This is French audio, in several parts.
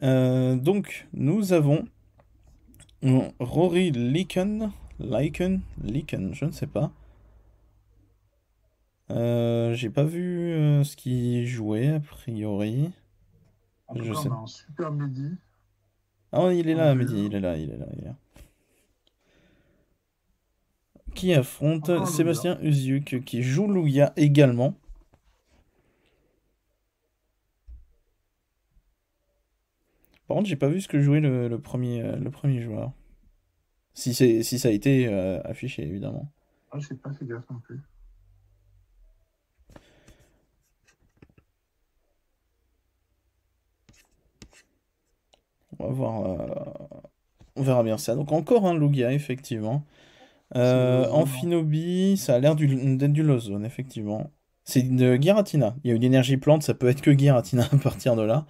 Donc, nous avons Rory Lycan, je ne sais pas. J'ai pas vu ce qu'il jouait, a priori. En tout Je cas, on sais. a un super Mehdi Ah, il est en là, vue. Mehdi, il est là, il est là, il est là. Qui affronte Encore un Lugia. Sébastien Uziuk, qui joue Lugia également. Par contre, j'ai pas vu ce que jouait le premier joueur. Si ça a été affiché, évidemment. Ah, j'ai pas fait gaffe non plus. On va voir. On verra bien ça. Donc encore un Lugia, effectivement. C'est du Lozone, hein. Amphinobi, ça a l'air d'être du Lozone, effectivement. C'est de Giratina. Il y a une énergie plante, ça peut être que Giratina à partir de là.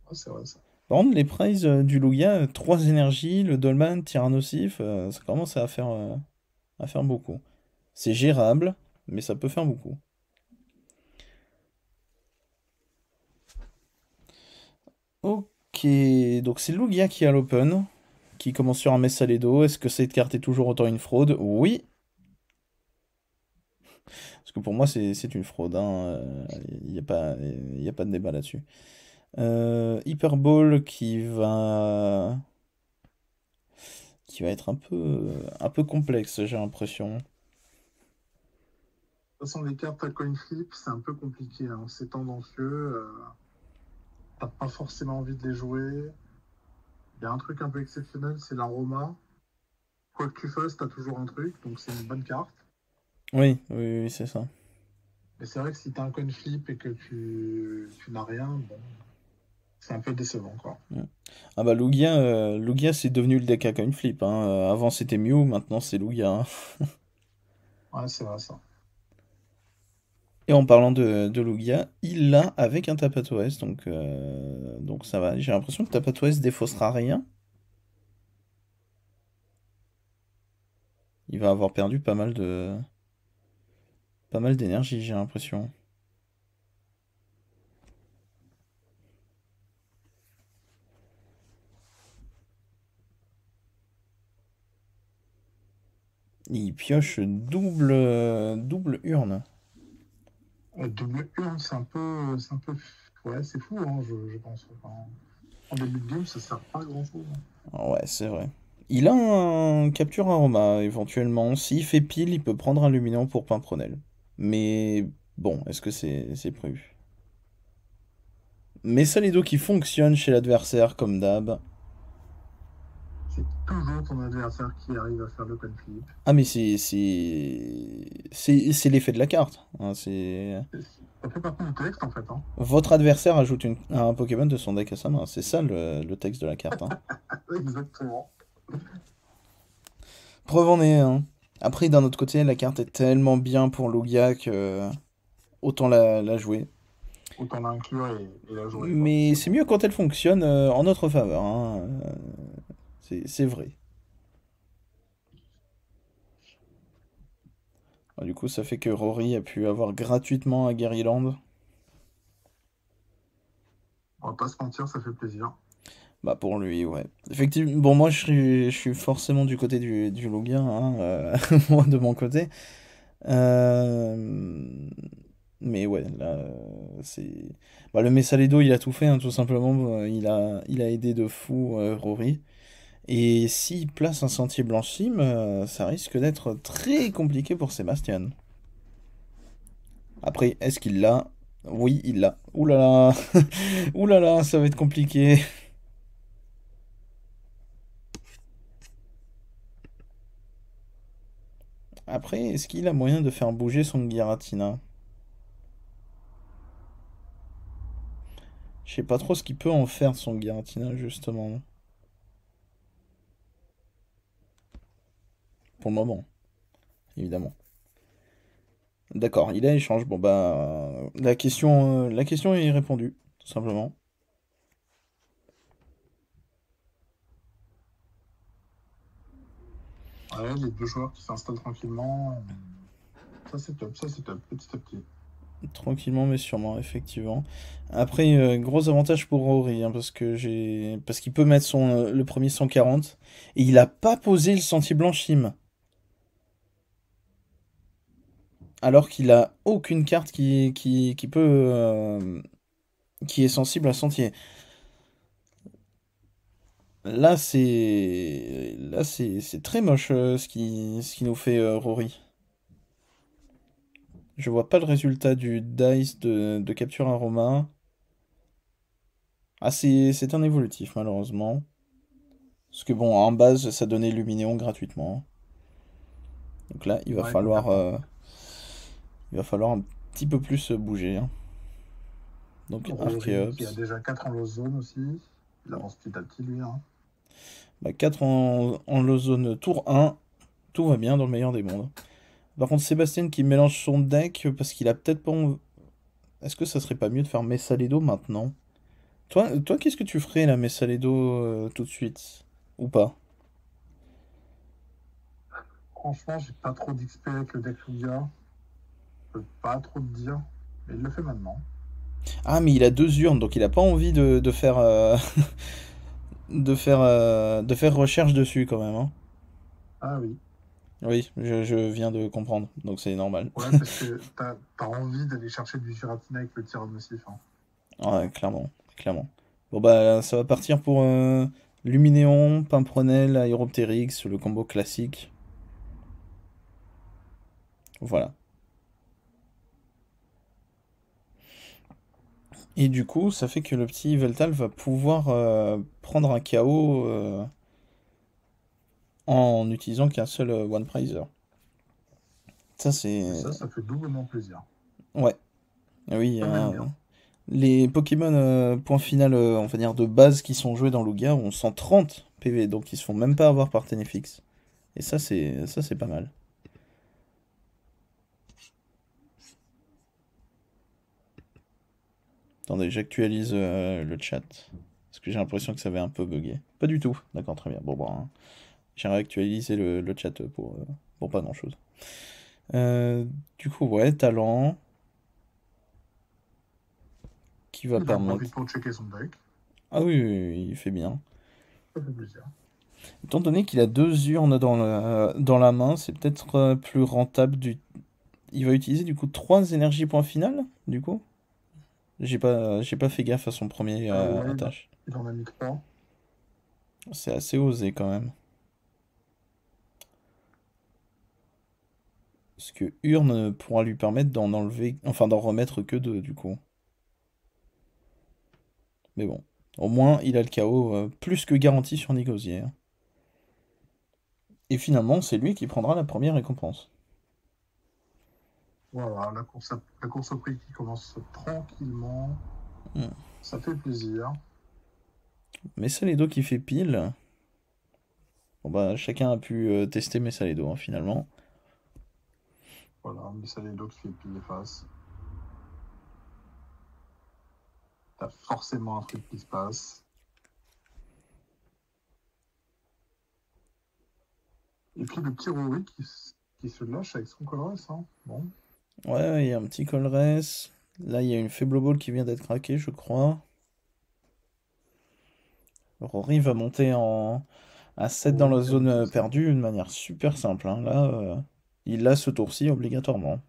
Ah, c'est vrai ça. Par contre, les prises du Lugia, 3 énergies, le Dolman, Tyrannosif, ça commence à faire beaucoup. C'est gérable, mais ça peut faire beaucoup. Ok, donc c'est Lugia qui est à l'open, qui commence sur un Messaledo. Est-ce que cette carte est toujours autant une fraude? Oui, parce que pour moi c'est une fraude, hein. Il y a pas de débat là-dessus. Hyperball qui va être un peu complexe, j'ai l'impression. De toute façon, les cartes à coin flip, c'est un peu compliqué, hein. C'est tendancieux. T'as pas forcément envie de les jouer. Il y a un truc un peu exceptionnel, c'est l'aroma. Quoi que tu fasses, t'as toujours un truc, donc c'est une bonne carte. Oui, oui, oui, c'est ça. Mais c'est vrai que si t'as un coin flip et que tu n'as rien, bon, c'est un peu décevant, quoi. Mm. Ah bah Lugia c'est devenu le deck à coin flip, hein. Avant c'était Mew, maintenant c'est Lugia, hein. Ouais, c'est vrai ça. Et en parlant de Lugia, il l'a avec un Tapatoès, donc ça va. J'ai l'impression que Tapatoès défaussera rien. Il va avoir perdu pas mal d'énergie, j'ai l'impression. Il pioche double urne. Double urne, c'est un peu. Ouais, c'est fou, hein, je pense. Enfin, en début de game, ça sert pas à grand-chose, hein. Ah ouais, c'est vrai. Il a un capture aroma, éventuellement. S'il fait pile, il peut prendre un luminant pour Pimpronel. Mais bon, est-ce que c'est prévu? Mais Salido qui fonctionne chez l'adversaire, comme d'hab. C'est toujours ton adversaire qui arrive à faire le coin flip. Ah, mais c'est l'effet de la carte, hein, Ça fait partie du texte, en fait, hein. Votre adversaire ajoute un Pokémon de son deck à sa main. C'est ça le texte de la carte, hein. Exactement. Preuve en est, hein. Après, d'un autre côté, la carte est tellement bien pour Lugia que autant la jouer. Autant l'inclure et la jouer, quoi, Mais c'est effectivement. mieux quand elle fonctionne en notre faveur, hein. C'est vrai. Ah, du coup, ça fait que Rory a pu avoir gratuitement un Land. On va pas se mentir, ça fait plaisir. Bah pour lui, ouais. Effectivement, bon moi je suis forcément du côté du Lugia, hein, moi de mon côté. Euh, Mais ouais, là c'est... Bah, le Messaledo il a tout fait, hein, tout simplement. Il a aidé de fou Rory. Et s'il place un sentier blanchime, ça risque d'être très compliqué pour Sébastien. Après, est-ce qu'il l'a? Oui, il l'a. Ouh là là, ouh là là, ça va être compliqué. Après, est-ce qu'il a moyen de faire bouger son Giratina? Je sais pas trop ce qu'il peut en faire de son Giratina, justement. Pour le moment, évidemment. D'accord, il a échange. Bon bah, la question est répondue, tout simplement. Ouais, les deux joueurs qui s'installent tranquillement. Ça, c'est top, petit à petit. Tranquillement mais sûrement, effectivement. Après, gros avantage pour Rory, hein, parce qu'il peut mettre le premier 140 et il a pas posé le sentier blanchime, alors qu'il a aucune carte qui est sensible à sentier. Là c'est très moche ce qui nous fait Rory. Je vois pas le résultat du dice de capture aroma. Ah, c'est un évolutif, malheureusement. Parce que bon, en base, ça donnait Luminéon gratuitement. Donc là, Ouais, complètement. il va falloir un petit peu plus bouger, hein. Donc Rory qui a Archeops. déjà 4 en low zone aussi. Il avance petit à petit, lui. Hein. Bah, 4 en low zone tour 1. Tout va bien dans le meilleur des mondes. Par contre, Sébastien qui mélange son deck parce qu'il a peut-être pas Est-ce que ça serait pas mieux de faire Messaledo maintenant? Toi, qu'est-ce que tu ferais là, Messaledo, tout de suite? Ou pas? Franchement, j'ai pas trop d'XP avec le deck Lugia. Je peux pas trop te dire. Mais il le fait maintenant. Ah, mais il a 2 urnes, donc il a pas envie de faire, de faire recherche dessus quand même, hein. Ah oui. Oui, je viens de comprendre, donc c'est normal. Ouais, parce que t'as envie d'aller chercher du Giratina avec le tir nocif. Hein. Ouais, clairement, clairement. Bon bah ça va partir pour Luminéon, Pimpronel, Aéroptérix, le combo classique. Voilà. Et du coup, ça fait que le petit Veltal va pouvoir prendre un KO en utilisant qu'un seul One Prizer. Ça Et c'est... ça fait doublement plaisir. Ouais, oui, On aime bien. hein. Les Pokémon point final, on va dire de base qui sont joués dans Lugia ont 130 PV, donc ils se font même pas avoir par Ténéfix. Et ça c'est pas mal. Attendez, j'actualise le chat. Parce que j'ai l'impression que ça avait un peu bugué. Pas du tout. D'accord, très bien. Bon, bah, j'ai réactualisé le chat pour pas grand-chose. Euh, du coup, ouais, talent qui va Il en permettre... profite pour checker son deck. Ah oui, oui, oui, il fait bien. Ça fait plaisir. Étant donné qu'il a 2 urnes dans la main, c'est peut-être plus rentable Il va utiliser du coup 3 énergies points final, du coup? J'ai pas fait gaffe à son premier Ouais, attache. il en a mis 3. C'est assez osé quand même. Parce que Urne pourra lui permettre d'en enlever, enfin d'en remettre que 2 du coup. Mais bon, au moins il a le KO plus que garanti sur Négocier, hein. Et finalement, c'est lui qui prendra la première récompense. Voilà, la course au prix qui commence tranquillement. Hmm. Ça fait plaisir. Mais Saledo qui fait pile. Bon bah chacun a pu tester mes Saledo hein, finalement. Voilà, mais ça les d'autres qui fait pile face. T'as forcément un truc qui se passe. Et puis le petit Rory qui se lâche avec son colorès. Hein. Bon, Ouais, il y a un petit Colress. Là, il y a une Faible Ball qui vient d'être craquée, je crois. Rory va monter à 7 dans Rory la qui a zone monté 7. perdue de manière super simple, hein. Là, il a ce tour-ci obligatoirement.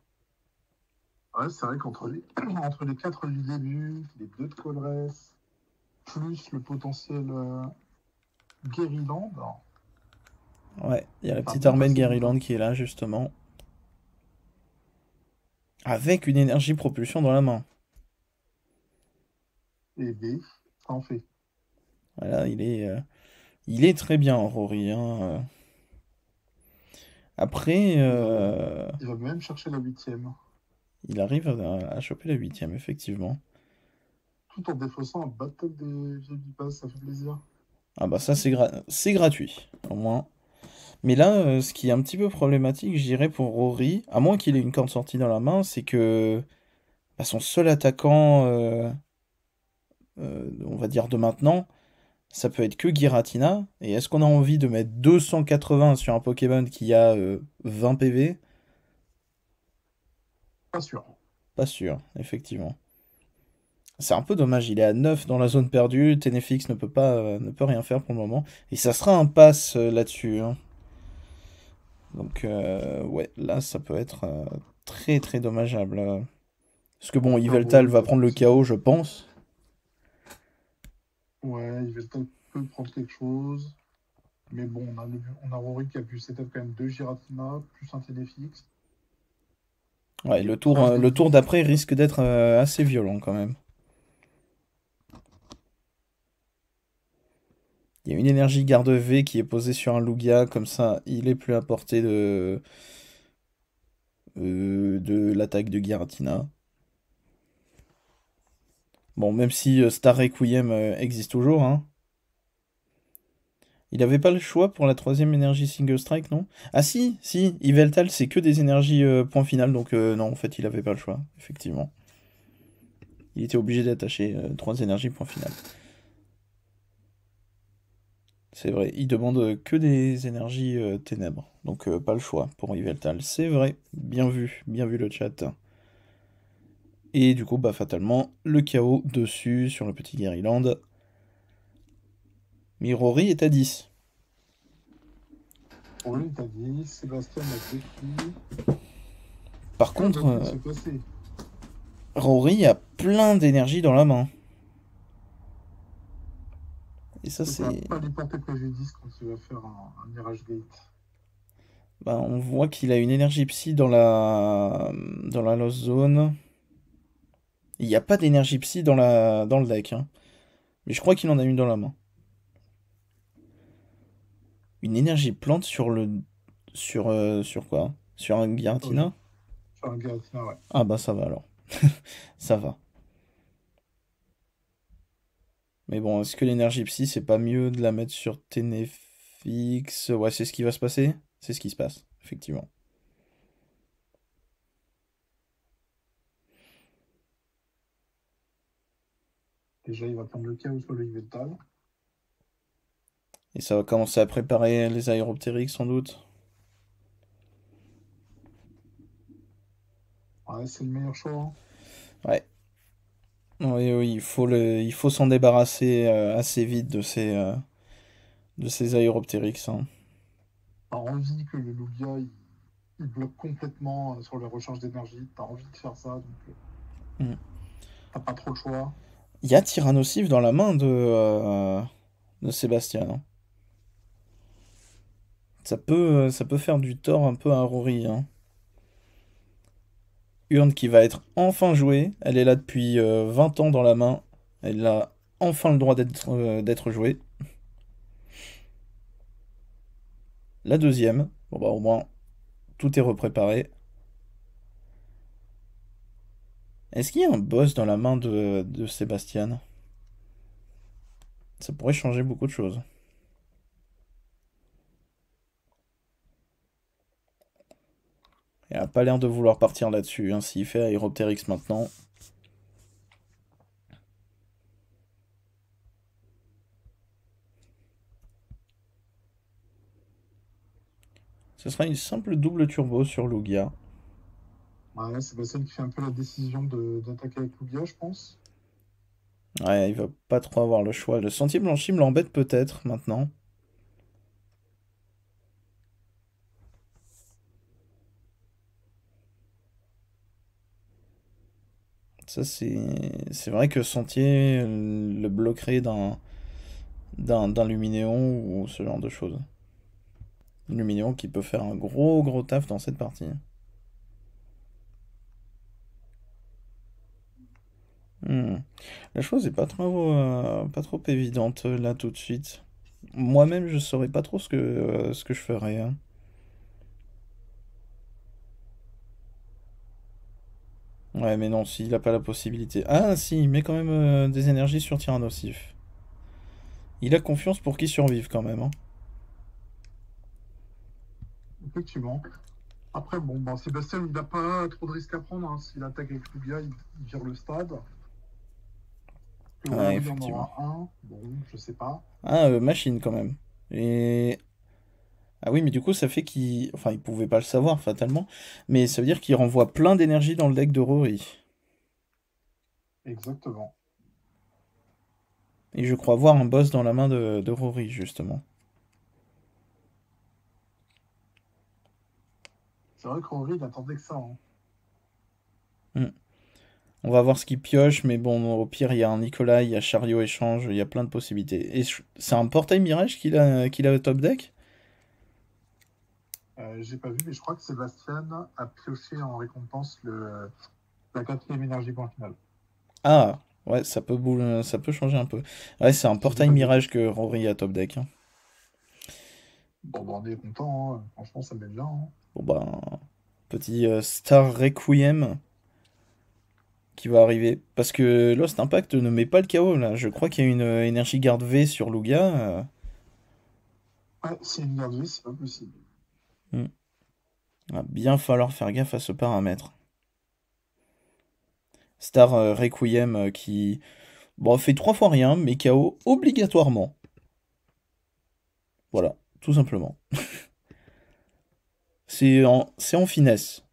Ouais, c'est vrai qu'entre entre les 4 du début, les 2 de colorès, plus le potentiel Guériland, Ouais, il y a la ça va petite bien Armène passer du coup. Garyland qui est là, justement. Avec une énergie propulsion dans la main. Et B, ça en fait. Voilà, il est très bien, Rory, hein. Après, Il va même chercher la 8e, il arrive à choper la 8ème, effectivement. tout en défaussant un battle des vieilles Bipas, ça fait plaisir. Ah bah ça, c'est gratuit, au moins. Mais là, ce qui est un petit peu problématique, je dirais, pour Rory, à moins qu'il ait une corde sortie dans la main, c'est que bah, son seul attaquant, on va dire de maintenant, ça peut être que Giratina. Et est-ce qu'on a envie de mettre 280 sur un Pokémon qui a 20 PV? Pas sûr. Pas sûr, effectivement. C'est un peu dommage, il est à 9 dans la zone perdue, Tenefix ne peut rien faire pour le moment. Et ça sera un pass là-dessus, hein. Donc ouais, là ça peut être très très dommageable. Parce que bon, Après, Yveltal Rory va va prendre le possible. KO, je pense. Ouais, il va peut-être peut prendre quelque chose. Mais bon, on a Rory qui a pu setup quand même deux Giratina, plus un TDFX. Ouais, Ça, je me le dis. tour d'après risque d'être assez violent quand même. Il y a une énergie garde V qui est posée sur un Lugia, comme ça il est plus à portée de l'attaque de Giratina. Bon, même si Star Requiem existe toujours, hein. Il avait pas le choix pour la troisième énergie Single Strike, non? Ah si, si, Yveltal c'est que des énergies point final, donc non, en fait il avait pas le choix, effectivement. Il était obligé d'attacher trois énergies point final. C'est vrai, il demande que des énergies ténèbres, donc pas le choix pour Yveltal. C'est vrai, bien vu le chat. Et du coup, bah fatalement, le chaos dessus sur le petit Guerryland. Mirori est à 10. Rory, t'as dit, Sébastien a 2 filles. Par Que contre, va-t-il se passer? Rory a plein d'énergie dans la main. Et ça, Ça va c'est... pas lui porter préjudice quand il va faire un Mirage Gate. Bah, on voit qu'il a une énergie psy dans la Lost Zone. Il n'y a pas d'énergie psy dans le deck, hein. Mais je crois qu'il en a une dans la main. Une énergie plante sur sur quoi? Sur un Sur, Giratina? sur un Giratina, ouais. Ah bah ça va alors. Ça va. Mais bon, est-ce que l'énergie psy, c'est pas mieux de la mettre sur Tenefix? Ouais, c'est ce qui va se passer? C'est ce qui se passe, effectivement. Déjà, il va prendre le chaos sur le Yveltal. Et ça va commencer à préparer les aéroptériques, sans doute. Ouais, c'est le meilleur choix, hein. Ouais. Oui, oui, il faut s'en débarrasser assez vite de ces aéroptériques, hein. T'as envie que le Lugia il bloque complètement sur les recharges d'énergie. T'as envie de faire ça, donc Mm. t'as pas trop le choix. Il y a Tyrannosif dans la main de Sébastien, hein. Ça peut faire du tort un peu à Rory, hein. Urne qui va être enfin jouée. Elle est là depuis 20 ans dans la main. Elle a enfin le droit d'être jouée. La deuxième. Bon bah au moins, tout est repréparé. Est-ce qu'il y a un boss dans la main de Sébastien? Ça pourrait changer beaucoup de choses. Il a pas l'air de vouloir partir là-dessus, hein, s'il fait Aéroptérix maintenant. Ce sera une simple double turbo sur Lugia. Ouais, c'est Bastien qui fait un peu la décision d'attaquer avec Lugia, je pense. Ouais, il va pas trop avoir le choix. Le sentier blanchi me l'embête peut-être maintenant. Ça, c'est vrai que sentier le bloquerait d'un Luminéon ou ce genre de choses. Luminéon qui peut faire un gros taf dans cette partie. Hmm. La chose est pas trop évidente là tout de suite. Moi-même, je saurais pas trop ce que je ferais, hein. Ouais, mais non, s'il a pas la possibilité. Ah, si, il met quand même des énergies sur Tyrannosif. Il a confiance pour qu'il survive quand même, hein. Effectivement. Après, bon, ben, Sébastien, il n'a pas trop de risques à prendre, hein. S'il attaque avec Lugia, il vire le stade. Que Ouais, Rory en effectivement. aura un, bon, je sais pas. Ah, machine quand même. Et... Ah oui, mais du coup, ça fait qu'il... Enfin, il pouvait pas le savoir, fatalement. Mais ça veut dire qu'il renvoie plein d'énergie dans le deck de Rory. Exactement. Et je crois voir un boss dans la main de Rory, justement. C'est vrai qu'Henri, il attendait que ça, hein. Hmm. On va voir ce qu'il pioche, mais bon, au pire, il y a un Nicolas, il y a Chariot Échange, il y a plein de possibilités. Et c'est un portail Mirage qu'il a au top deck? J'ai pas vu, mais je crois que Sébastien a pioché en récompense la quatrième énergie point finale. Ah, ouais, ça peut changer un peu. Ouais, c'est un Si je dis portail pas de bêtises. Mirage que Rory a top deck, hein. Bon, bah, on est content, hein. Franchement, ça me met bien, hein. Bon bah, petit Star Requiem qui va arriver. Parce que Lost Impact ne met pas le KO là. Je crois qu'il y a une énergie garde V sur Lugia. Ouais, c'est une garde, c'est pas possible. Hmm. Va bien falloir faire gaffe à ce paramètre. Star Requiem qui bon, fait 3 fois rien, mais KO obligatoirement. Voilà, tout simplement. C'est en finesse.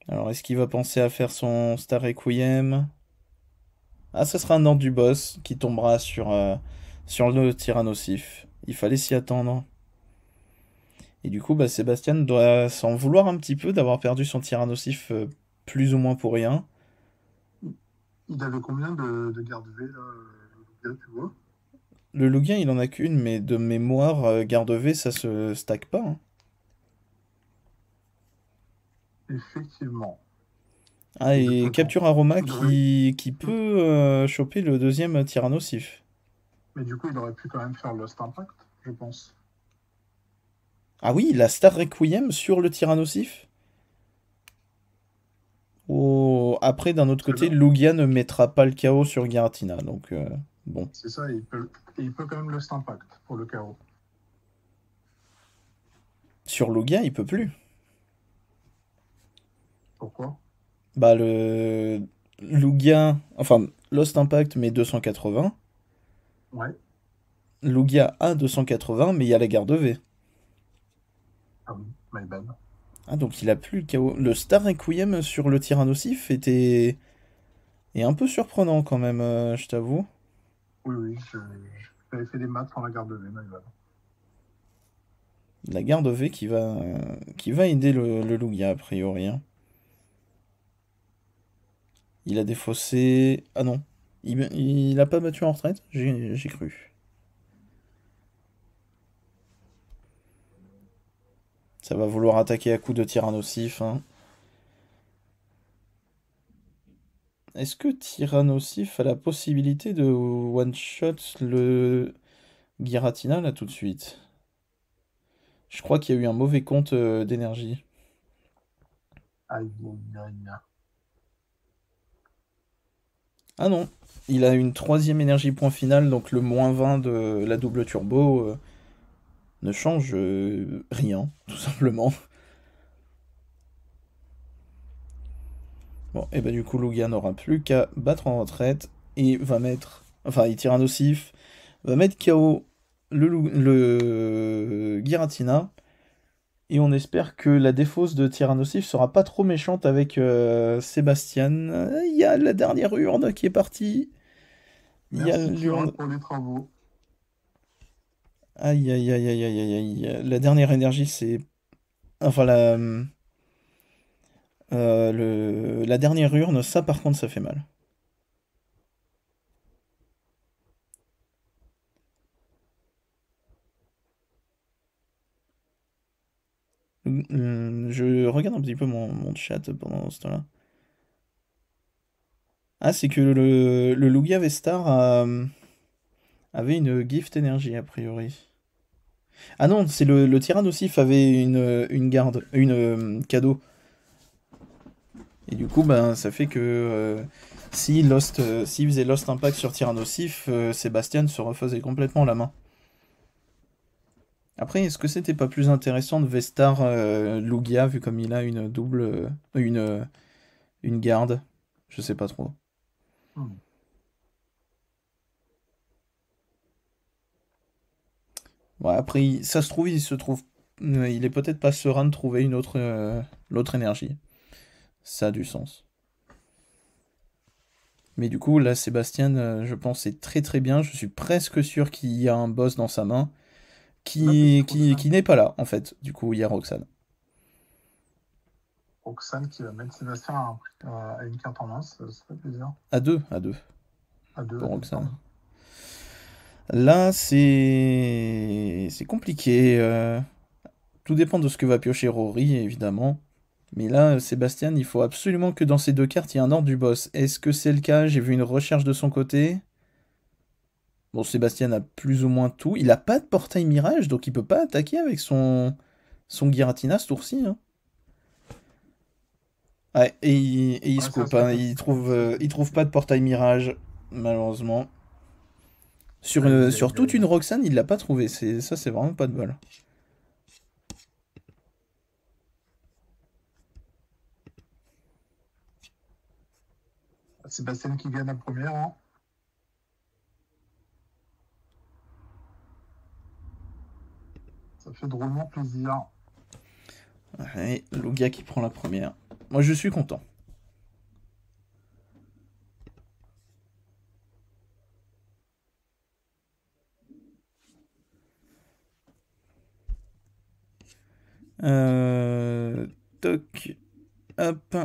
Alors, est-ce qu'il va penser à faire son Star Requiem? Ah, ce sera un ordre du boss qui tombera sur le Tyrannosif. Il fallait s'y attendre. Et du coup, bah, Sébastien doit s'en vouloir un petit peu d'avoir perdu son Tyrannosif plus ou moins pour rien. Il avait combien de garde V, là, le gars, tu vois? Le Lugia, il en a qu'une, mais de mémoire, garde V, ça se stack pas, hein. Effectivement. Ah, et Exactement. Capture Aroma Il aurait... qui peut choper le deuxième Tyrannosif. Mais du coup, il aurait pu quand même faire Lost Impact, je pense. Ah oui, la Star Requiem sur le Tyrannosif? Oh, après, d'un autre Parce que côté, là, Lugia ne mettra pas le KO sur Giratina, donc bon. c'est ça, et il peut quand même Lost Impact pour le chaos. Sur Lugia, il peut plus. Pourquoi? Bah, le Lugia, enfin, Lost Impact met 280. Ouais. Lugia a 280, mais il y a la garde V. Ah oui, my bad. Ah, donc il a plus le KO. Le Star Requiem sur le Tyrannosif est un peu surprenant quand même, je t'avoue. Oui, oui, j'avais fait des maths sans la garde V, my bad. La garde V qui va aider le Lugia, a priori, hein. Il a défaussé. Ah non. Il a pas battu en retraite? J'ai cru. Ça va vouloir attaquer à coups de Tyrannosif, hein. Est-ce que Tyrannosif a la possibilité de one-shot le Giratina là tout de suite? Je crois qu'il y a eu un mauvais compte d'énergie. Aïe, aïe, aïe. Ah non, il a une troisième énergie point final, donc le -20 de la double turbo ne change rien, tout simplement. Bon, et bah du coup, Lugia n'aura plus qu'à battre en retraite et va mettre. Enfin, il tire un nocif, va mettre KO le Giratina. Et on espère que la défausse de Tyrannosif sera pas trop méchante avec Sébastien. Il y a la dernière urne qui est partie. Il y a Merci Kira l'urne. pour les travaux. Aïe aïe aïe aïe aïe aïe aïe. La dernière énergie, c'est. Enfin, la dernière urne, ça par contre, ça fait mal. Je regarde un petit peu mon chat pendant ce temps-là. Ah, c'est que le Lugia Vestar avait une gift énergie, a priori. Ah non, c'est le Tyrannosif avait une garde, une cadeau. Et du coup, ben, ça fait que s'il faisait Lost Impact sur Tyrannosif, Sébastien se refaisait complètement la main. Après, est-ce que c'était pas plus intéressant de Vestar Lugia, vu comme il a une double, une garde? Je sais pas trop. Hmm. Ouais, après, ça se trouve, il se trouve il est peut-être pas serein de trouver une autre, l'autre énergie. Ça a du sens. Mais du coup, là, Sébastien, je pense, c'est très très bien. Je suis presque sûr qu'il y a un boss dans sa main Là, qui, peut-être qui, Roxane. qui n'est pas là, en fait. Du coup, il y a Roxane. Roxane qui va mettre Sébastien à une carte en main, ça fait plaisir. À deux, à deux, À pour deux, Roxane. pardon. Là, c'est compliqué. Tout dépend de ce que va piocher Rory, évidemment. Mais là, Sébastien, il faut absolument que dans ces deux cartes, il y ait un ordre du boss. Est-ce que c'est le cas? J'ai vu une recherche de son côté. Bon, Sébastien a plus ou moins tout. Il a pas de portail mirage, donc il peut pas attaquer avec son Giratina ce tour-ci, hein. Ouais, et il Ouais, ça scope, serait hein. possible. Il trouve pas de portail mirage, malheureusement. Ouais, Sur toute une Roxane, il l'a pas trouvé. Ça, c'est vraiment pas de bol. Sébastien qui gagne la première, hein. Ça fait drôlement plaisir. Ouais, Lugia qui prend la première. Moi, je suis content. Euh... Toc. Hop.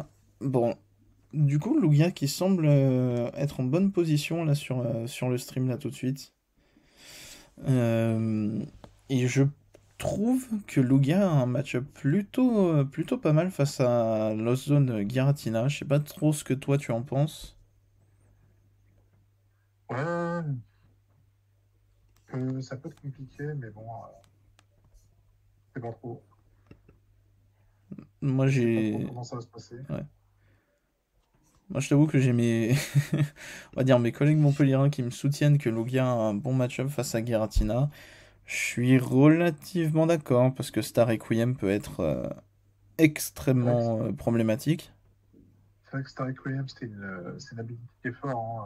Bon. Du coup, Lugia qui semble être en bonne position là sur le stream là tout de suite. Euh, et je trouve que Lugia a un match plutôt pas mal face à Lost Zone Giratina. Je sais pas trop ce que toi tu en penses. Ouais, ça peut être compliqué, mais bon, c'est pas trop. Moi Je sais pas trop j'ai. comment ça va se passer. Ouais. Moi je t'avoue que j'ai mes. On va dire mes collègues montpelliérains qui me soutiennent que Lugia a un bon match-up face à Giratina. Je suis relativement d'accord parce que Star Requiem peut être C'est vrai que, extrêmement problématique. c'est vrai que Star Requiem, c'est une habilité qui est forte, hein.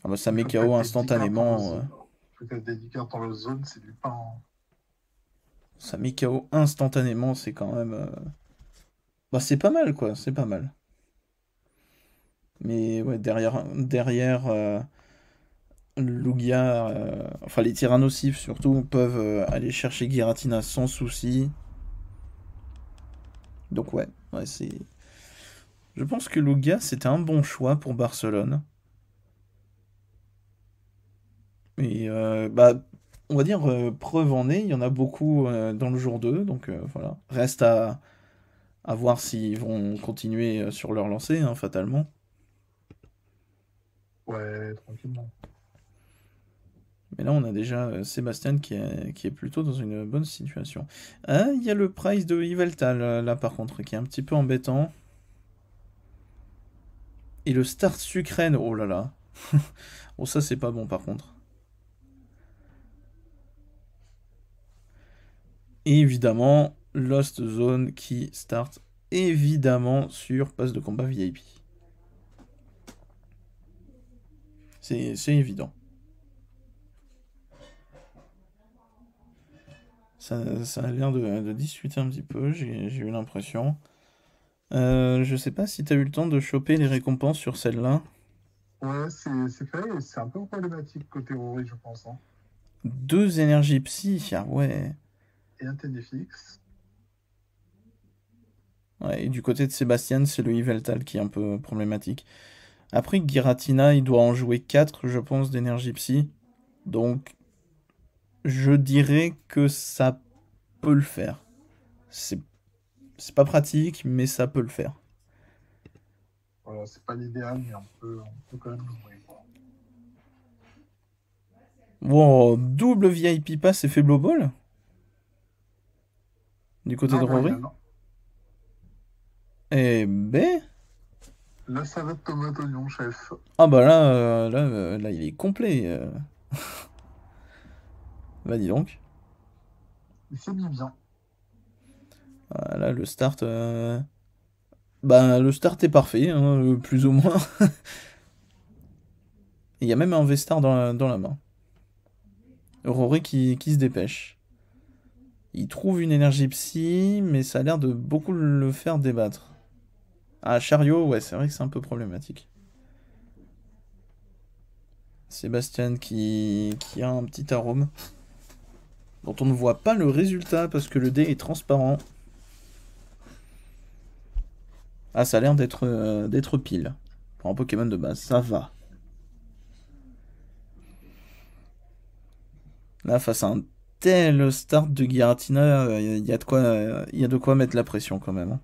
Ah bah, ça Il met faut que KO tu aies 10 cartes dans le instantanément. zone. Il faut que tu aies 10 cartes dans le zone, c'est du pain, hein. Ça met KO instantanément, c'est quand même. Bah, c'est pas mal quoi, c'est pas mal. Mais ouais, derrière Lugia, enfin les tyrannosifs surtout, peuvent aller chercher Giratina sans souci. Donc ouais, c'est. Je pense que Lugia c'était un bon choix pour Barcelone. Et bah, on va dire preuve en est, il y en a beaucoup dans le jour 2, donc voilà. Reste à voir s'ils vont continuer sur leur lancée, hein, fatalement. Ouais, tranquillement. Mais là, on a déjà Sébastien qui est plutôt dans une bonne situation. Ah, il y a le price de Yveltal, là, par contre, qui est un petit peu embêtant. Et le start Sucrène, oh là là. Oh, ça, c'est pas bon, par contre. Et évidemment, Lost Zone qui start évidemment sur passe de combat VIP. C'est évident. Ça a l'air de discuter un petit peu, j'ai eu l'impression. Je sais pas si t'as eu le temps de choper les récompenses sur celle-là. Ouais, c'est fait, et c'est un peu problématique côté Rory, je pense, hein. Deux énergies psy, ah ouais. Et un TNFX. Ouais, et du côté de Sébastien, c'est le Yveltal qui est un peu problématique. Après, Giratina, il doit en jouer 4, je pense, d'énergie psy. Donc, je dirais que ça peut le faire. C'est c'est pas pratique, mais ça peut le faire. Voilà, c'est pas l'idéal, mais on peut quand même le jouer, quoi. Wow, double VIP pass et fait blow ball du côté de Là, Rory. Royal, hein. Eh ben. Là, ça va être tomate oignon, chef. Ah bah là, là, il est complet. Bah dis donc. Il s'est mis bien. Ah, là, le start. Bah, le start est parfait, hein, plus ou moins. Il y a même un V-Star dans la main. Rory qui se dépêche. Il trouve une énergie psy, mais ça a l'air de beaucoup le faire débattre. Ah, Chariot, ouais, c'est vrai que c'est un peu problématique. Sébastien qui a un petit arôme, dont on ne voit pas le résultat parce que le dé est transparent. Ah, ça a l'air d'être pile. Pour un Pokémon de base, ça va. Là, face à un tel start de Giratina, il y a de quoi mettre la pression quand même, hein.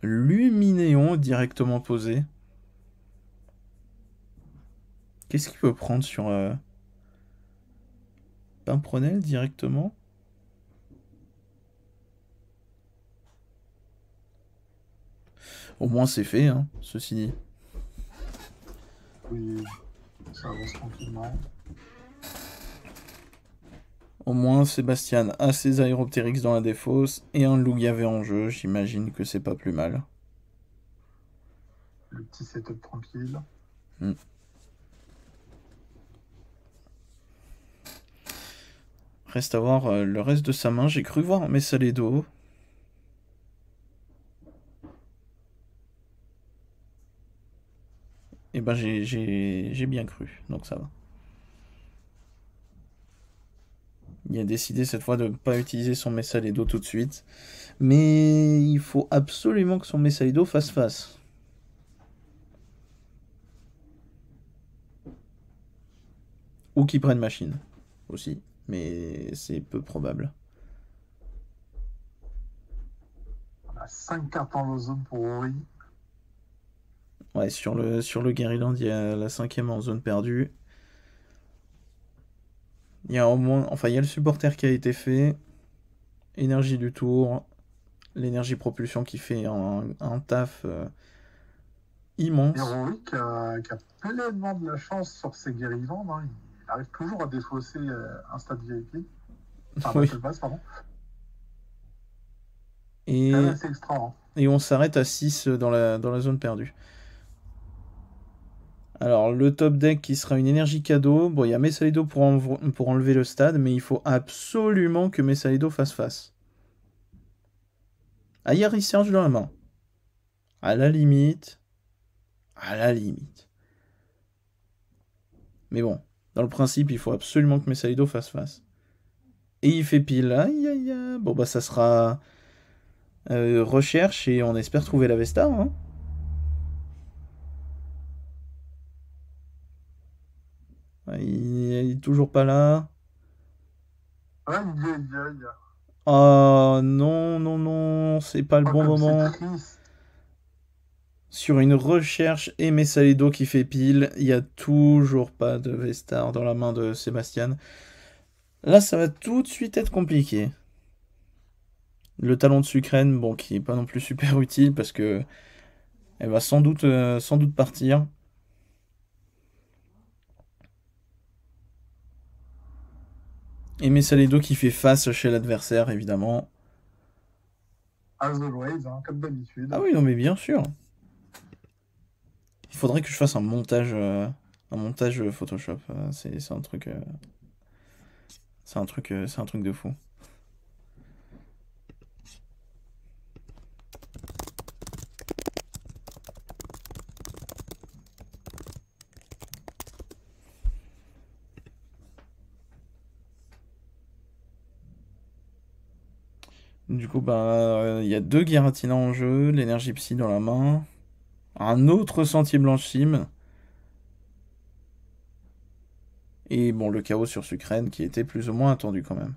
Luminéon directement posé. Qu'est-ce qu'il peut prendre sur Pimpronel directement? Au moins c'est fait, hein, ceci dit. Oui, ça avance tranquillement. Au moins Sébastien a ses Aéroptérix dans la défausse et un Loup-Gavé en jeu, j'imagine que c'est pas plus mal. Le petit setup tranquille. Hmm. Reste à voir le reste de sa main, j'ai cru voir un Messaledo. Et ben j'ai bien cru, donc ça va. Il a décidé cette fois de ne pas utiliser son Messaledo tout de suite. Mais il faut absolument que son Messaledo fasse face. Ou qu'il prenne machine aussi. Mais c'est peu probable. On a 5 cartes en zone pour Rory. Ouais, sur le Guerrilland, il y a la 5ème en zone perdue. Il y a au moins. Enfin, il y a le supporter qui a été fait. Énergie du tour. L'énergie propulsion qui fait un taf Et immense. Rory qui a pleinement de la chance sur ses guérivants. Hein. Il arrive toujours à défausser un stade VIP. Enfin, Oui. Battle Pass, pardon. Et, C'est extra. Hein. et on s'arrête à 6 dans la zone perdue. Alors, le top deck qui sera une énergie cadeau. Bon, il y a Messalido pour enlever le stade, mais il faut absolument que Messalido fasse face. Ah, il y a Research dans la main. À la limite. À la limite. Mais bon, dans le principe, il faut absolument que Messalido fasse face. Et il fait pile. Aïe, aïe, aïe. Bon, bah, ça sera recherche et on espère trouver la Vestar, hein. Il est toujours pas là. Aïe, aïe, aïe. Oh non, non, non, c'est pas le Pas bon comme c'est moment. triste. Sur une recherche et Messalido qui fait pile, il n'y a toujours pas de Vestar dans la main de Sébastien. Là, ça va tout de suite être compliqué. Le talon de Sucrène, bon, qui est pas non plus super utile parce que elle va sans doute partir. Et Messalido qui fait face chez l'adversaire, évidemment. As always, hein, comme d'habitude. Ah oui, non, mais bien sûr. Il faudrait que je fasse un montage Photoshop. C'est un truc, c'est un truc de fou. Du coup, bah, il y a deux Giratina en jeu, l'énergie psy dans la main, un autre sentier blanchime, et bon, le chaos sur Sucrène qui était plus ou moins attendu quand même.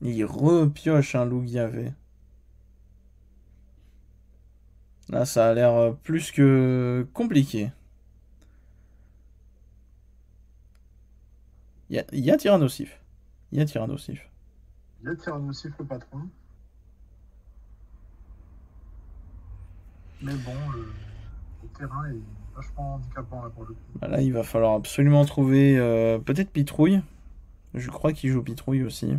Il repioche un Loup-Gavé. Là, ça a l'air plus que compliqué. Il y a Tyrannosif. Il y a Tyrannosif. Il y a Tyrannosif le patron. Mais bon, le terrain est vachement handicapant là pour le coup. Bah là, il va falloir absolument trouver peut-être Pitrouille. Je crois qu'il joue Pitrouille aussi.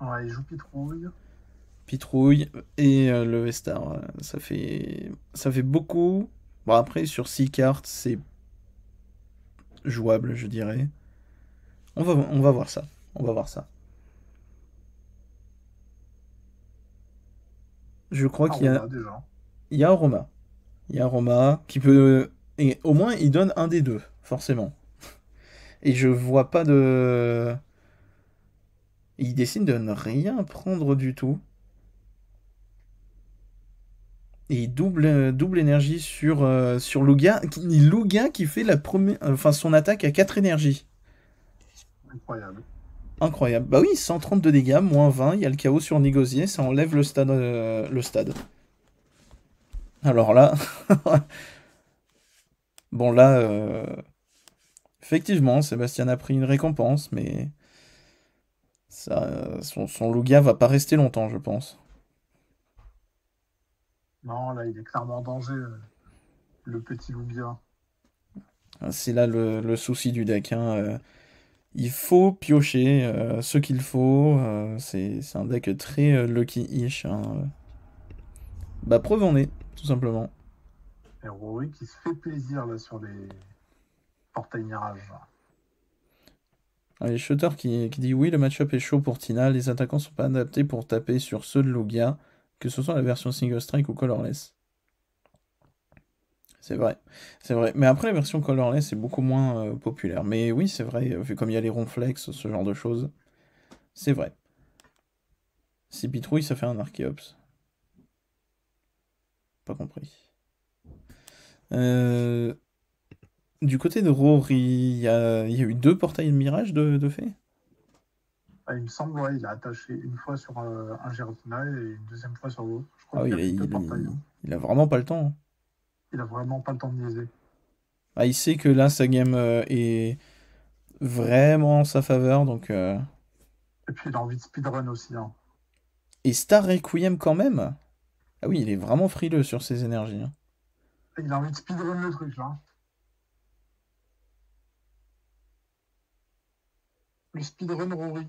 Ouais, il joue Pitrouille. Pitrouille et le Vestar. Ça fait beaucoup. Bon, après, sur 6 cartes, c'est jouable, je dirais. On va voir ça. On va voir ça. Je crois qu'il y a, Aroma déjà. il y a Aroma. Il y a Aroma qui peut. Et au moins, il donne un des deux, forcément. Et je vois pas de. Il décide de ne rien prendre du tout. Et il double énergie sur Lugia. Lugia qui fait enfin, son attaque à 4 énergies. Incroyable. Incroyable. Bah oui, 130 de dégâts, moins 20, il y a le chaos sur négocier, ça enlève le stade. Le stade. Alors là, bon là, effectivement, Sébastien a pris une récompense, mais son Lugia va pas rester longtemps, je pense. Non, là, il est clairement en danger, le petit Lugia. C'est là le souci du deck, hein. Il faut piocher ce qu'il faut. C'est un deck très lucky-ish, hein. Bah preuve en est, tout simplement. Et Rory qui se fait plaisir là sur les portails Mirage. Allez, Shutter qui dit oui, le match-up est chaud pour Tina, les attaquants sont pas adaptés pour taper sur ceux de Lugia, que ce soit la version single strike ou colorless. C'est vrai, c'est vrai. Mais après, la version colorless est beaucoup moins populaire. Mais oui, c'est vrai, vu comme il y a les ronflex, ce genre de choses, c'est vrai. Si Pitrouille, ça fait un Archeops. Pas compris. Euh, Du côté de Rory, il y a eu deux portails de mirage de fait? Ah, il me semble, ouais, il a attaché une fois sur un Giratina et une deuxième fois sur l'autre. Je crois Ah oui, qu'il a fait deux portails, hein. il a vraiment pas le temps, hein. Il a vraiment pas le temps de niaiser. Ah, il sait que là, sa game est vraiment en sa faveur, donc... Et puis il a envie de speedrun aussi, hein. Et Star Requiem quand même? Ah oui, il est vraiment frileux sur ses énergies, hein. Il a envie de speedrun le truc là. Le speedrun Rory.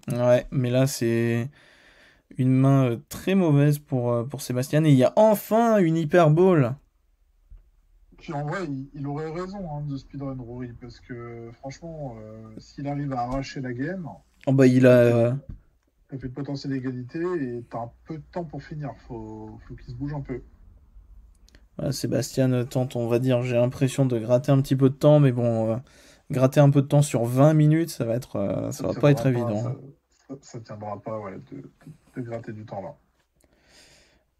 Ouais, mais là, c'est une main très mauvaise pour Sébastien. Et il y a enfin une Hyper Ball. Puis en vrai, il aurait raison hein, de speedrun Rory, parce que franchement, s'il arrive à arracher la game, Oh bah, il a... t'as fait de potentiel égalité et t'as un peu de temps pour finir. Faut qu'il se bouge un peu. voilà, Sébastien tente, on va dire, j'ai l'impression de gratter un petit peu de temps, mais bon, gratter un peu de temps sur 20 minutes, ça Ça va pas être tiendra pas, évident. ça tiendra pas ouais, de gratter du temps là.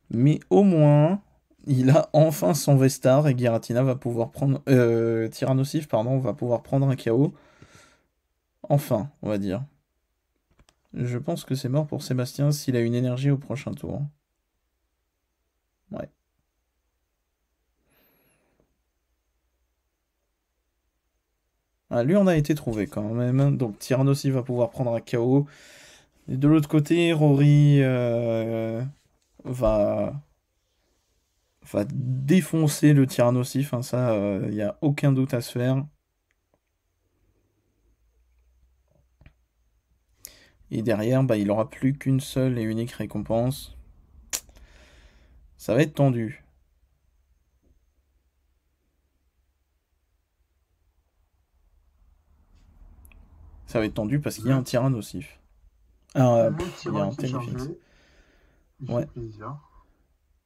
Mais au moins, il a enfin son Vestar et Giratina va pouvoir prendre... Tyrannosif, pardon, va pouvoir prendre un KO. Enfin, on va dire. Je pense que c'est mort pour Sébastien s'il a une énergie au prochain tour. Ouais. Ah, lui en a été trouvé quand même. Donc Tyrannosif va pouvoir prendre un KO. Et de l'autre côté, Rory va... va défoncer le Tyrannosif, hein, ça, il n'y a aucun doute à se faire. Et derrière, bah, il aura plus qu'une seule et unique récompense. Ça va être tendu. Ça va être tendu parce qu'il y a un Le, Tyrannosif. Ah, le il y a tyran un qui est chargé, Téléphix. il fait Ouais. plaisir.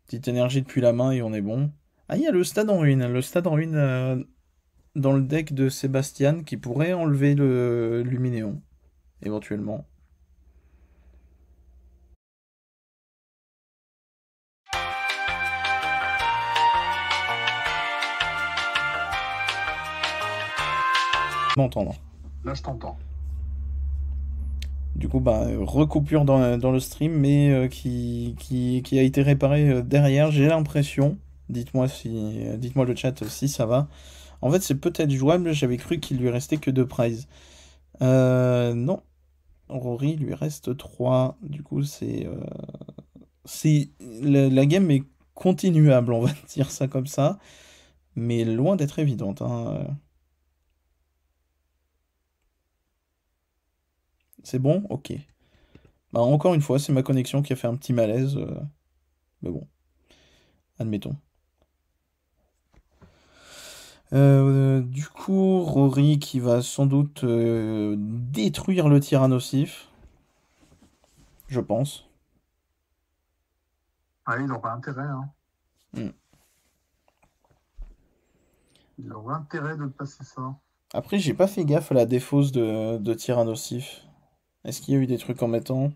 Petite énergie depuis la main et on est bon. Ah, il y a le stade en ruine. Le stade en ruine dans le deck de Sébastien qui pourrait enlever le Luminéon, éventuellement. M'entendre. Là, je t'entends. Du coup, bah, recoupure dans le stream, mais qui a été réparé derrière, j'ai l'impression. Dites-moi le chat si ça va. En fait, c'est peut-être jouable, j'avais cru qu'il lui restait que 2 prizes. Non, Rory, il lui reste 3. Du coup, la game est continuable, on va dire ça comme ça, mais loin d'être évidente, hein. C'est bon? Ok. Bah, encore une fois, c'est ma connexion qui a fait un petit malaise, mais bon, admettons. Du coup, Rory qui va sans doute détruire le Tyrannosif, je pense. Ah, il aura intérêt, hein. Hmm. Il aura intérêt de passer ça. Après, j'ai pas fait gaffe à la défausse de Tyrannosif. Est-ce qu'il y a eu des trucs embêtants?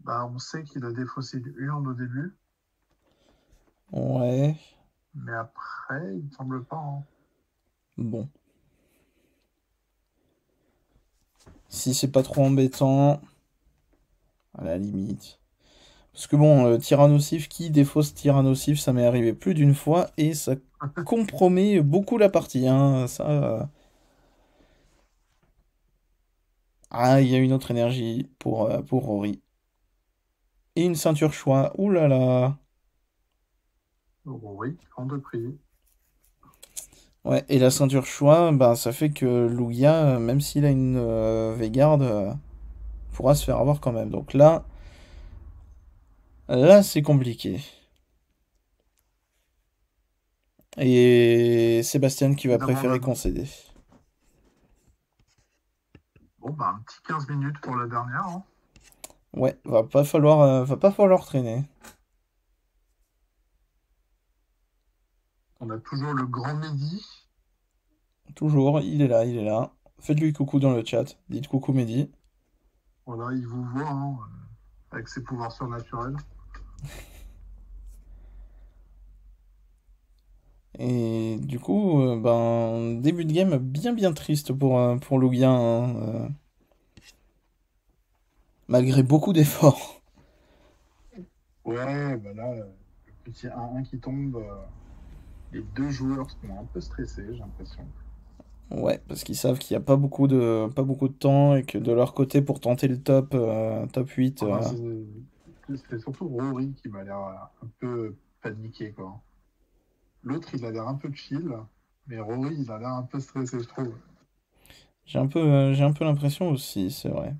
Bah, on sait qu'il a défaussé du Hurle au début, Ouais, mais après, il ne semble pas, hein. bon. Si c'est pas trop embêtant, à la limite. Parce que bon, Tyrannosif, qui défausse Tyrannosif, ça m'est arrivé plus d'une fois et ça compromet beaucoup la partie, hein. Ça. Ah, il y a une autre énergie pour Rory. Et une ceinture choix. Ouh là là. Oh, oui, grande prix. Ouais, et la ceinture choix, bah, ça fait que Lugia, même s'il a une Veigarde, pourra se faire avoir quand même. Donc là, c'est compliqué. Et Sébastien qui Et va préférer d'abandonner. concéder. Bon, bah, un petit 15 minutes pour la dernière, hein. Ouais, va pas falloir traîner. On a toujours le grand Mehdi. Toujours, il est là, il est là. Faites-lui coucou dans le chat. Dites coucou Mehdi. Voilà, il vous voit, hein, avec ses pouvoirs surnaturels. Et du coup, ben, début de game bien triste pour Lugia, hein, malgré beaucoup d'efforts. Ouais, bah là, le petit 1-1 qui tombe, les deux joueurs sont un peu stressés, j'ai l'impression. Ouais, parce qu'ils savent qu'il n'y a pas beaucoup de temps et que de leur côté, pour tenter le top 8, Ah bah, c'est surtout Rory qui m'a l'air un peu paniqué, quoi. L'autre, il a l'air un peu chill, mais Rory, il a l'air un peu stressé, je trouve. j'ai un peu l'impression aussi, c'est vrai.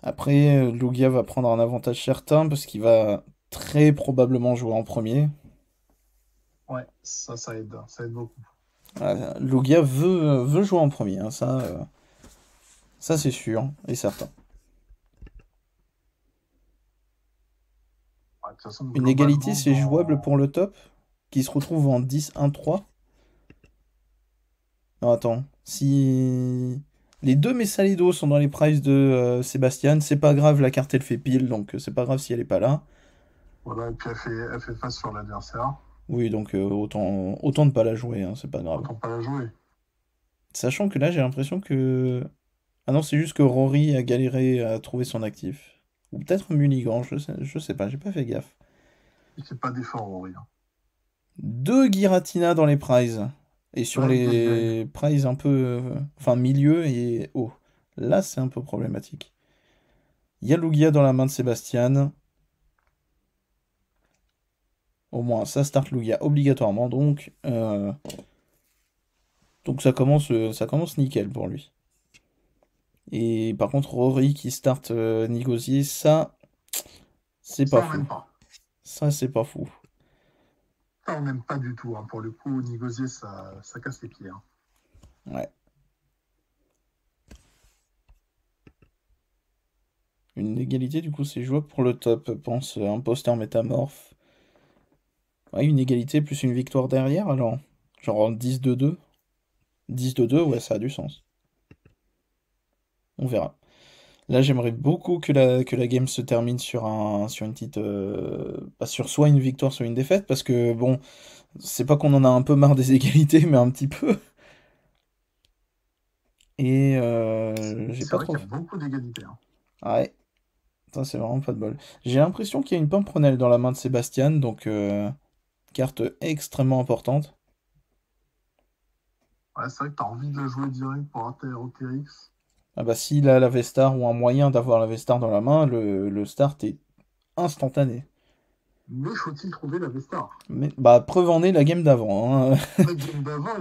Après, Lugia va prendre un avantage certain parce qu'il va très probablement jouer en premier. Ouais, ça aide beaucoup. Lugia veut jouer en premier, hein, ça c'est sûr et certain. Ouais, de toute façon, Une égalité, globalement, c'est jouable pour dans... le top, qui se retrouve en 10-1-3. Non, attends. Si les deux Messalido sont dans les prices de Sébastien, c'est pas grave, la carte elle fait pile, donc c'est pas grave si elle est pas là. Voilà, et puis elle fait face sur l'adversaire. Oui, donc autant ne pas la jouer, hein, c'est pas grave. Autant pas la jouer. Sachant que là, j'ai l'impression que. Ah non, c'est juste que Rory a galéré à trouver son actif. Ou peut-être Mulligan, je sais pas, j'ai pas fait gaffe. Il fait pas d'effort, Rory, hein. Deux Giratina dans les prizes. Et sur Aïe, aïe, aïe. les prizes un peu. Enfin, milieu et haut. Là, c'est un peu problématique. Il y a Lugia dans la main de Sébastien. Au moins, ça start Lugia obligatoirement, donc ça commence nickel pour lui. Et par contre, Rory qui start Nigosier, ça, c'est pas Ça, on fou. n'aime pas. Ça, c'est pas fou. Ça, on n'aime pas du tout, hein. Pour le coup, négocier, ça casse les pieds, hein. Ouais. Une égalité, du coup, c'est jouable pour le top. Pense imposteur métamorphe. Ouais, une égalité plus une victoire derrière, alors. Genre 10-2-2. 10-2-2, ouais, ça a du sens. On verra. Là, j'aimerais beaucoup que la game se termine sur une petite. Bah, sur soit une victoire, soit une défaite, parce que bon, c'est pas qu'on en a un peu marre des égalités, mais un petit peu. Et j'ai C'est pas vrai trop. qu'il y a beaucoup d'égalité, hein. Ah ouais, ça c'est vraiment pas de bol. J'ai l'impression qu'il y a une Pimprenelle dans la main de Sébastien, donc carte extrêmement importante. Ouais, c'est vrai que tu as envie de la jouer direct pour ATROTX. Ah bah s'il a la Vestar ou un moyen d'avoir la Vestar dans la main, le start est instantané. Mais faut-il trouver la Vestar? Mais bah preuve en est la game d'avant, hein. La game d'avant,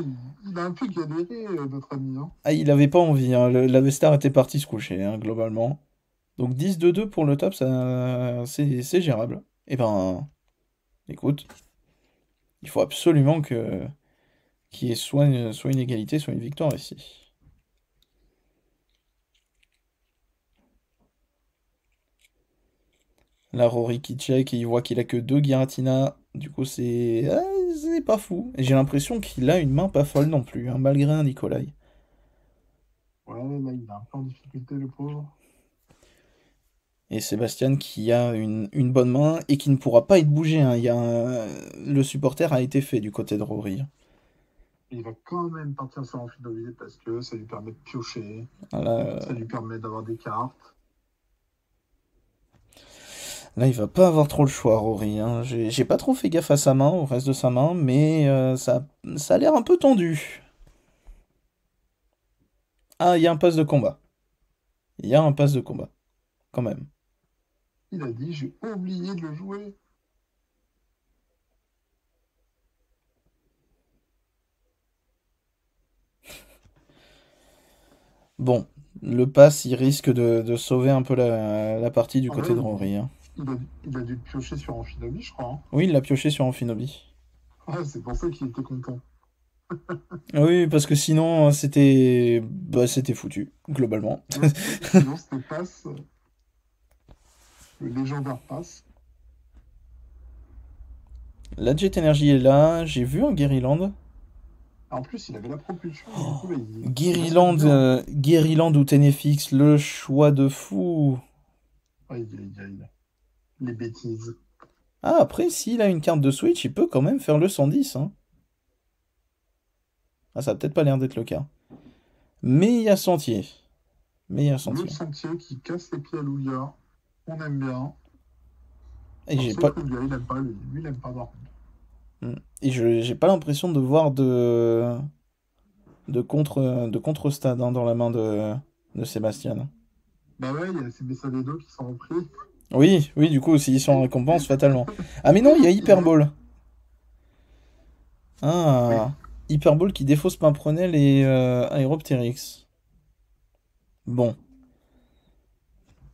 il a un peu galéré, notre ami, hein. Ah, il avait pas envie, hein. La Vestar était partie se coucher, hein, globalement. Donc 10-2-2 pour le top, ça c'est gérable. Et ben Écoute, il faut absolument qu'il y ait soit une égalité, soit une victoire ici. Là, Rory qui check et il voit qu'il a que deux Giratina. Du coup, c'est pas fou. Et j'ai l'impression qu'il a une main pas folle non plus, hein, malgré un Nikolai. Ouais, là, il est un peu en difficulté, le pauvre. Et Sébastien qui a une bonne main et qui ne pourra pas être bougé, hein. Le supporter a été fait du côté de Rory. Il va quand même partir sur Amphinovie parce que ça lui permet de piocher, Là, ça lui permet d'avoir des cartes. là, il va pas avoir trop le choix, Rory, hein. J'ai pas trop fait gaffe à sa main, au reste de sa main, mais ça a l'air un peu tendu. Ah, il y a un pass de combat. Il y a un pass de combat, quand même. Il a dit, j'ai oublié de le jouer. Bon, le pass, il risque de sauver un peu la partie du Ah bah côté de oui, Rory, hein. il a dû le piocher sur Amphinovie, je crois, hein. Oui, il l'a pioché sur Amphinobi. Ah, c'est pour ça qu'il était content. Oui, parce que sinon, c'était foutu, globalement. Sinon, c'était passe, le légendaire passe. La Jet Energy est là, j'ai vu un Guerryland. En plus, il avait la propulsion, du coup, là, il va se mettre Guerryland, dur, hein. Guerryland ou Tenefix, le choix de fou. Aïe, aïe, aïe. Les bêtises. Ah, après, s'il a une carte de Switch, il peut quand même faire le 110, hein. Ah, ça a peut-être pas l'air d'être le cas. Mais il y a Sentier. Mais il y a Le Sentier. sentier qui casse les pieds à Lugia. On aime bien. Et Alors, j'ai sauf pas, Lugia, il aime pas, lui. Lui, il aime pas, par contre. j'ai pas l'impression de voir de contre-stade, hein, dans la main de Sébastien. Bah ouais, il y a ces Messadedo qui sont repris. Oui, oui, du coup, s'ils sont en récompense, fatalement. Ah, mais non, il y a Il va... Hyperball. Oui, Ah, Hyperball qui défausse Pimpronel et Aeropteryx. Bon,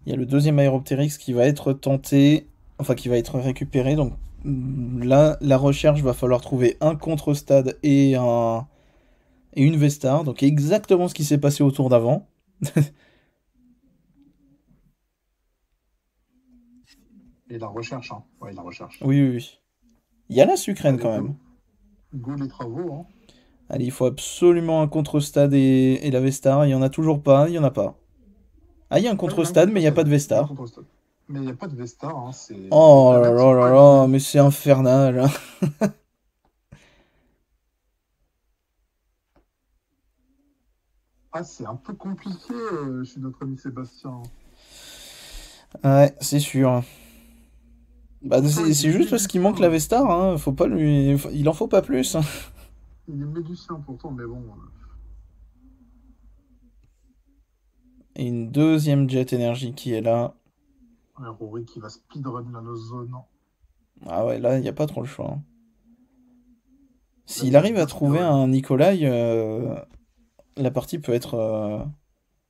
il y a le deuxième Aeropteryx qui va être tenté, enfin qui va être récupéré. Donc là, la recherche va falloir trouver un contre-stade et une Vestar. Donc exactement ce qui s'est passé au tour d'avant. et la recherche, hein. Ouais, la recherche. Oui, oui, oui. Il y a la Sucrène Allez, quand même. go les travaux, hein. Allez, il faut absolument un contre-stade et la Vestar. Il y en a toujours pas, il y en a pas. Ah, il y a un Ouais, il y a un contre-stade, mais il n'y a pas contre-stade. de Il y a un Vestar. contre-stade. Mais il n'y a pas de Vestar, hein. Les Oh là planètes là sont là pas là, alignées. mais c'est infernal. Ah, c'est un peu compliqué chez notre ami Sébastien. Ouais, c'est sûr. Bah, Pourtant, il est c'est juste parce qu'il manque médusien. la Vestar, hein. Faut pas lui... Il en faut pas plus, hein. Il est médusien pourtant, mais bon. Et une deuxième Jet Energy qui est là. Rory qui va speedrun la no zone. Ah ouais, là, il n'y a pas trop le choix, hein. Là, S'il il va arrive à bien trouver speedrun. un Nikolai, la partie peut être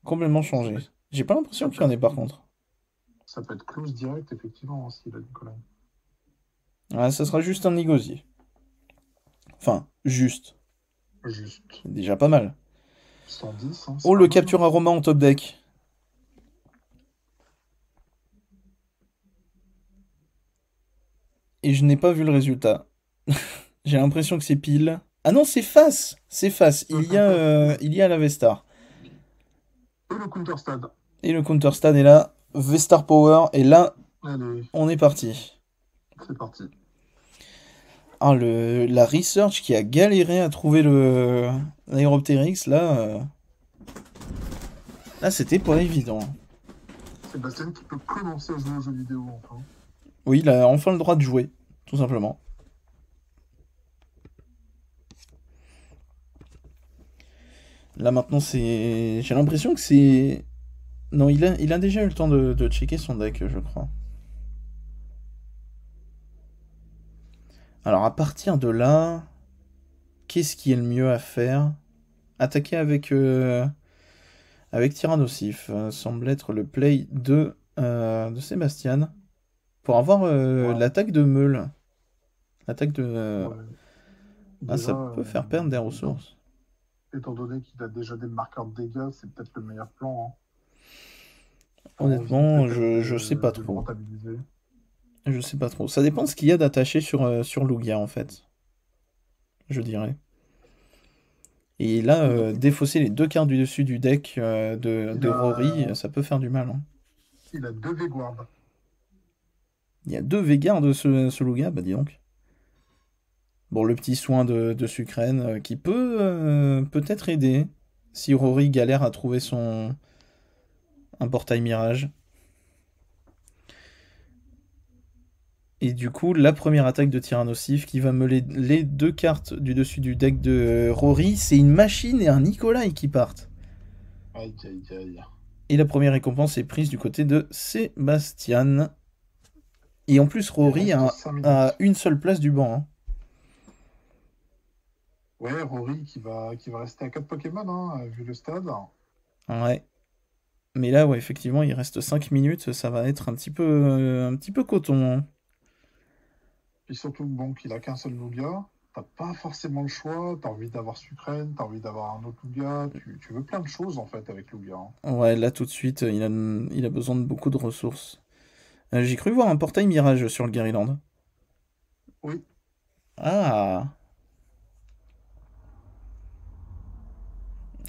complètement Ça changée. peut être, J'ai pas l'impression ça qu'il peut y en être, ait par contre. ça peut être close direct, effectivement, hein, s'il a Nicolas. Ouais, ça sera juste un négocié. Enfin, juste. Juste. C'est déjà pas mal. 110, hein, c'est Oh, pas le mal, hein. capture aroma en top deck. Et je n'ai pas vu le résultat. J'ai l'impression que c'est pile. Ah non, c'est face! C'est face. Il y a la Vestar. Et le counter-stade. Et le counter-stade est là. Vestar Power. Et là, Allez, on est parti. c'est parti. Ah, la research qui a galéré à trouver l'Aeropteryx, là, c'était pas évident. Sébastien qui peut commencer à jouer aux jeux vidéo, enfin. Oui, il a enfin le droit de jouer, tout simplement. Là, maintenant, c'est. J'ai l'impression que c'est. Non, il a déjà eu le temps de checker son deck, je crois. Alors, à partir de là, qu'est-ce qui est le mieux à faire? Attaquer avec Tyrannosif semble être le play de Sébastien pour avoir Ouais. l'attaque de Meule. L'attaque de... Ouais. Ah, Déjà, ça peut faire perdre des ressources. étant donné qu'il a déjà des marqueurs de dégâts, c'est peut-être le meilleur plan, hein. T'as envie Honnêtement, peut-être je sais pas de le trop. rentabiliser. Je sais pas trop. Ça dépend de ce qu'il y a d'attaché sur Lugia, en fait. Je dirais. Et là, Il a, défausser les deux cartes du dessus du deck il de Rory, a, ça peut faire du mal, hein. il a deux Véguard. Il y a deux Veigar de ce Lugia, bah dis donc. Bon, le petit soin de Sucrène qui peut peut-être aider si Rory galère à trouver un portail mirage. Et du coup, la première attaque de Tyrannosif qui va me les deux cartes du dessus du deck de Rory, c'est une machine et un Nikolai qui partent. Aïe, aïe, aïe. Et la première récompense est prise du côté de Sébastien. Et en plus, Il Rory reste a, 5 a minutes. une seule place du banc, hein. Ouais, Rory qui va rester à 4 Pokémon, hein, vu le stade. Ouais. Mais là, ouais, effectivement, il reste 5 minutes, ça va être un petit peu coton, hein. Puis surtout, bon, qu'il a qu'un seul Lugia. T'as pas forcément le choix. T'as envie d'avoir Sucrène, t'as envie d'avoir un autre Lugia. Tu veux plein de choses, en fait, avec Lugia, hein. Ouais, là, tout de suite, il a besoin de beaucoup de ressources. J'ai cru voir un portail mirage sur le Garyland. Oui, Ah!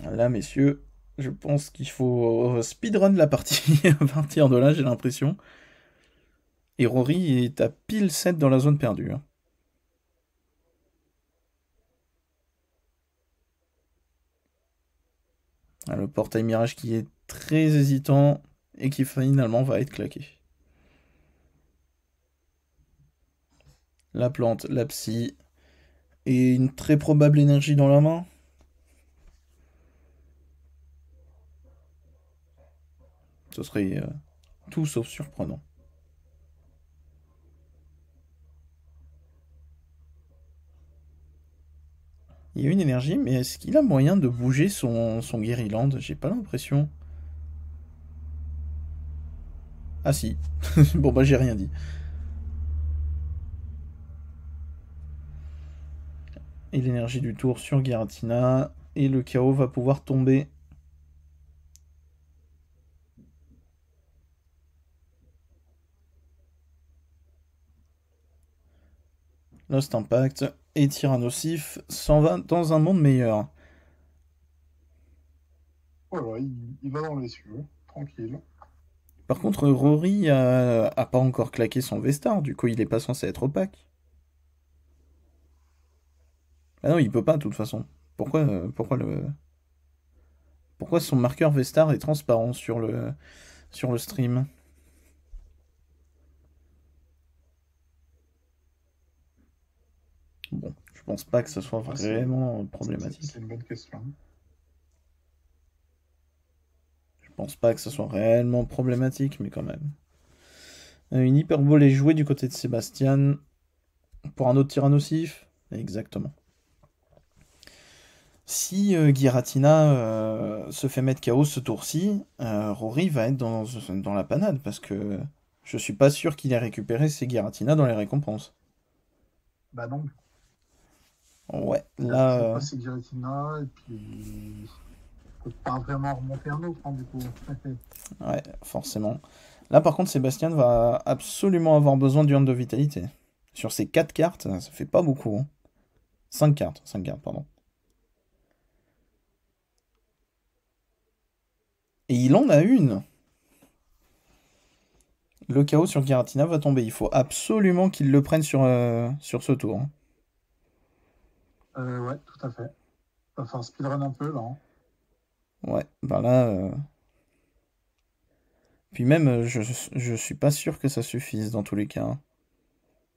Là, messieurs, je pense qu'il faut speedrun la partie à partir de là, j'ai l'impression. Et Rory est à pile 7 dans la zone perdue, hein. Ah, le portail mirage qui est très hésitant et qui finalement va être claqué. La plante, la psy et une très probable énergie dans la main. Ce serait tout sauf surprenant. Il y a une énergie, mais est-ce qu'il a moyen de bouger son Guériland? J'ai pas l'impression. Ah si. Bon bah j'ai rien dit. Et l'énergie du tour sur Giratina. Et le chaos va pouvoir tomber. Lost Impact. Et Tyrannosif s'en va dans un monde meilleur. voilà, il va dans les cieux, tranquille. Par contre, Rory a pas encore claqué son Vestar, du coup il est pas censé être opaque. Ah non, il peut pas de toute façon. Pourquoi son marqueur Vestar est transparent sur le stream? Bon, je pense pas que ce soit Ouais, vraiment c'est problématique. une bonne question. Je pense pas que ce soit réellement problématique, mais quand même. Une hyperbole est jouée du côté de Sébastien pour un autre Tyrannosif. Exactement. Si Giratina se fait mettre KO ce tour-ci, Rory va être dans la panade parce que je suis pas sûr qu'il ait récupéré ses Giratina dans les récompenses. Bah non, Ouais, il a là, toujours pas ses Giratina, et puis il peut pas vraiment remonter un autre, hein, du coup. ouais, forcément. Là, par contre, Sébastien va absolument avoir besoin du Hand de Vitalité. Sur ces 4 cartes, ça fait pas beaucoup, hein. 5 cartes, pardon. Et il en a une. Le chaos sur Giratina va tomber. Il faut absolument qu'il le prenne sur ce tour, hein. Ouais, tout à fait. Va faire un speedrun un peu, là, hein. Ouais, bah là. Puis même, je suis pas sûr que ça suffise dans tous les cas, hein.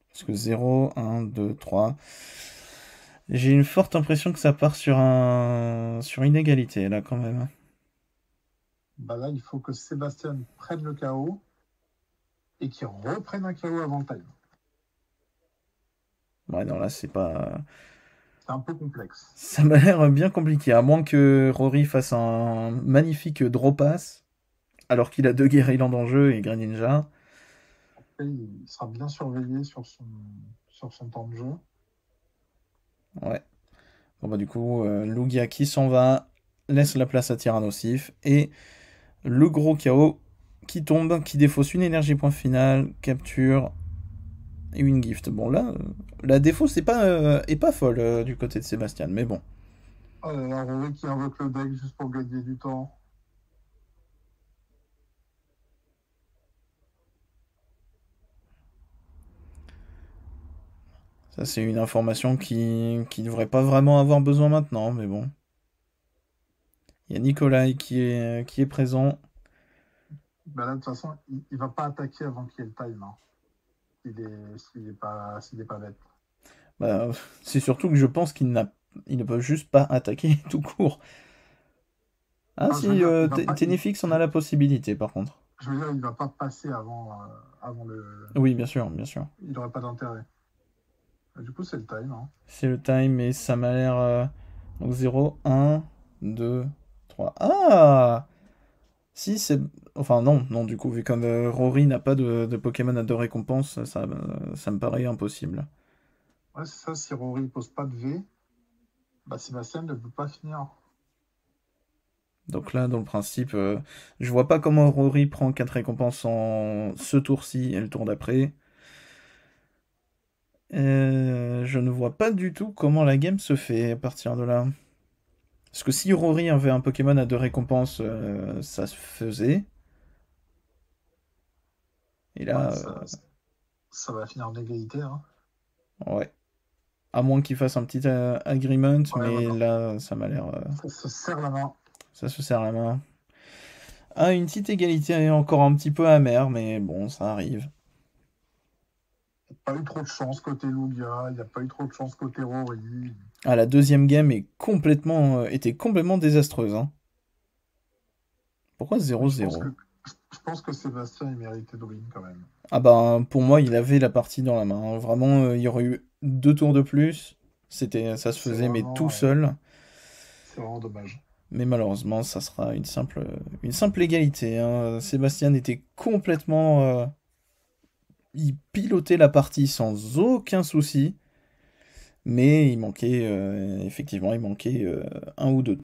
Parce que 0, 1, 2, 3. J'ai une forte impression que ça part sur une égalité, là, quand même. Bah là, il faut que Sébastien prenne le KO et qu'il reprenne un KO avant le time. Ouais, non, là, c'est pas. C'est un peu complexe. Ça m'a l'air bien compliqué, à moins que Rory fasse un magnifique draw pass, alors qu'il a deux Guerrilland en jeu et Greninja. Après, il sera bien surveillé sur sur son temps de jeu. Ouais. Bon bah du coup, Lugia qui s'en va, laisse la place à Tyrannosif, et le gros chaos qui tombe, qui défausse une énergie point final, capture et une gift. Bon là, la défausse est pas folle du côté de Sébastien, mais bon. Oh là là, Rory qui invoque le deck juste pour gagner du temps. Ça c'est une information qui devrait pas vraiment avoir besoin maintenant, mais bon. Il y a Nikolai qui est présent. Ben là, de toute façon, il va pas attaquer avant qu'il y ait le time. Hein. S'il est pas bête. Bah, c'est surtout que je pense il ne peut juste pas attaquer tout court. Ah Ah, je veux si, dire, il va pas, Ténéfix en a la possibilité par contre. je veux dire, il va pas passer avant le. Oui, bien sûr, bien sûr. Il n'aurait pas d'intérêt. Du coup, c'est le time. Hein. C'est le time et ça m'a l'air... Donc 0, 1, 2, 3. Ah! Si, c'est... Enfin non, non, du coup, vu comme Rory n'a pas de Pokémon à deux récompenses, ça me paraît impossible. Ouais, c'est ça. Si Rory pose pas de V, bah, Sébastien ne peut pas finir. Donc là, dans le principe, je vois pas comment Rory prend 4 récompenses en ce tour-ci et le tour d'après. Je ne vois pas du tout comment la game se fait à partir de là. Parce que si Rory avait un Pokémon à deux récompenses, ça se faisait. Et Ouais, là, ça va finir en égalité. Hein. ouais. À moins qu'il fasse un petit agreement, Ouais, mais voilà. là, ça m'a l'air. Ça se serre la main. Ça se serre la main. Ah, une petite égalité encore un petit peu amère, mais bon, ça arrive. Il n'y a pas eu trop de chance côté Lugia. Il n'y a pas eu trop de chance côté Rory. Ah, la deuxième game était complètement désastreuse, hein. Pourquoi Mais 0-0? je pense que Sébastien, il méritait de win quand même. Ah bah, pour moi, il avait la partie dans la main, hein. Vraiment, il y aurait eu deux tours de plus. Ça se faisait, mais tout seul. C'est vraiment dommage. Mais malheureusement, ça sera une simple égalité, hein. Sébastien était complètement... il pilotait la partie sans aucun souci. Mais il manquait, effectivement, il manquait un ou deux